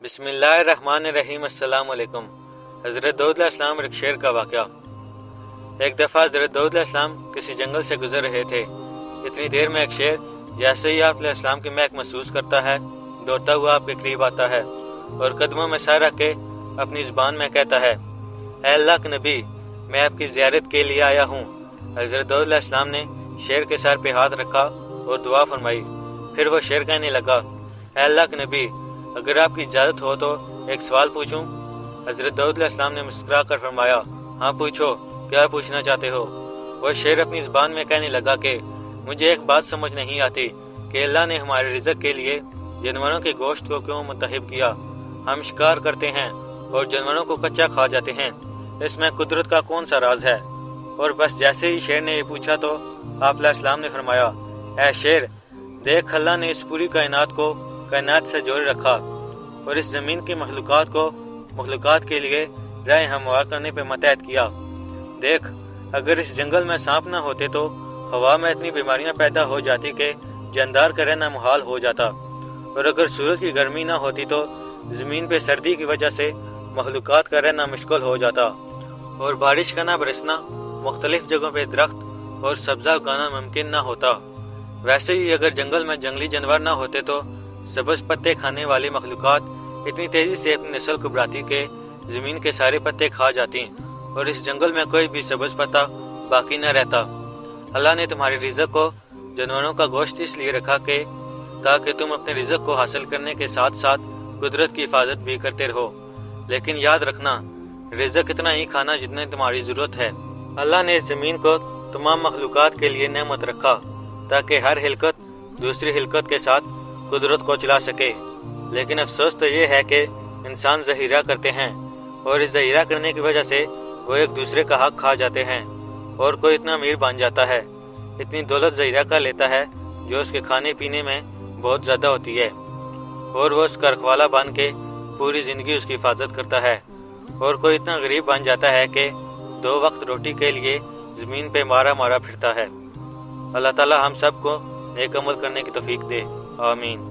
बिस्मिल्लाहिर्रहमानिर्रहीम। अस्सलाम वालेकुम। हज़रत दाऊद अलैहिस्सलाम और एक शेर का वाक़या। एक दफ़ा हज़रत दाऊद अलैहिस्सलाम किसी जंगल से गुजर रहे थे। इतनी देर में एक शेर जैसे ही आप अलैहिस्सलाम की महक महसूस करता है दौड़ता हुआ आपके करीब आता है और कदमों में सर रख के अपनी ज़ुबान में कहता है, ऐ अल्लाह के नबी, मैं आपकी ज़ियारत के लिए आया हूँ। हज़रत दाऊद अलैहिस्सलाम ने शेर के सर पे हाथ रखा और दुआ फरमाई। फिर वो शेर कहने लगा, ऐ अल्लाह के नबी, अगर आपकी इजाज़त हो तो एक सवाल पूछूं? हज़रत दाऊद अलैहिस्सलाम ने मुस्कुरा कर फरमाया, हाँ पूछो, क्या पूछना चाहते हो? वह शेर अपनी ज़ुबान में कहने लगा कि मुझे एक बात समझ नहीं आती कि अल्लाह ने हमारे रिज़्क़ के लिए जानवरों के गोश्त को क्यों मुंतखब किया। हम शिकार करते हैं और जानवरों को कच्चा खा जाते हैं, इसमें कुदरत का कौन सा राज है? और बस जैसे ही शेर ने ये पूछा तो आप अलैहिस्सलाम ने फरमाया, ऐ शेर, देख, अल्लाह ने इस पूरी कायनात को कायनात से जोड़े रखा और इस ज़मीन की मखलूक़ात को मखलूक़ात के लिए राह हमवार करने पर मतहत किया। देख, अगर इस जंगल में सांप न होते तो हवा में इतनी बीमारियां पैदा हो जाती कि जानदार का रहना मुहाल हो जाता, और अगर सूरज की गर्मी न होती तो ज़मीन पे सर्दी की वजह से मखलूक़ात का रहना मुश्किल हो जाता, और बारिश का न बरसना, मुख्तलिफ जगहों पे दरख्त और सब्ज़ा उगाना मुमकिन न होता। वैसे ही अगर जंगल में जंगली जानवर न होते तो सब्ज़ पत्ते खाने वाली मखलूक़ात इतनी तेज़ी से अपनी नस्ल को बढ़ाती कि ज़मीन के सारे पत्ते खा जाती और इस जंगल में कोई भी सब्ज़ पत्ता बाकी न रहता। अल्लाह ने तुम्हारे रिज़्क़ को जानवरों का गोश्त इसलिए रखा कि ताकि तुम अपने रिज़्क़ को हासिल करने के साथ साथ कुदरत की हिफाजत भी करते रहो। लेकिन याद रखना, रिज़्क़ इतना ही खाना जितनी तुम्हारी ज़रूरत है। अल्लाह ने इस ज़मीन को तमाम मखलूक़ात के लिए नेमत रखा ताकि हर हिलकत दूसरी हिलकत के साथ कुदरत को चला सके। लेकिन अफसोस तो ये है कि इंसान ज़हीरा करते हैं और इस ज़हीरा करने की वजह से वो एक दूसरे का हक खा जाते हैं, और कोई इतना अमीर बन जाता है, इतनी दौलत ज़हीरा कर लेता है जो उसके खाने पीने में बहुत ज़्यादा होती है, और वो उसका रखवाला बन के पूरी ज़िंदगी उसकी हिफाजत करता है। और कोई इतना गरीब बन जाता है कि 2 वक्त रोटी के लिए ज़मीन पे मारा मारा फिरता है। अल्लाह ताला हम सब को नेक अमल करने की तौफीक दे। आमीन।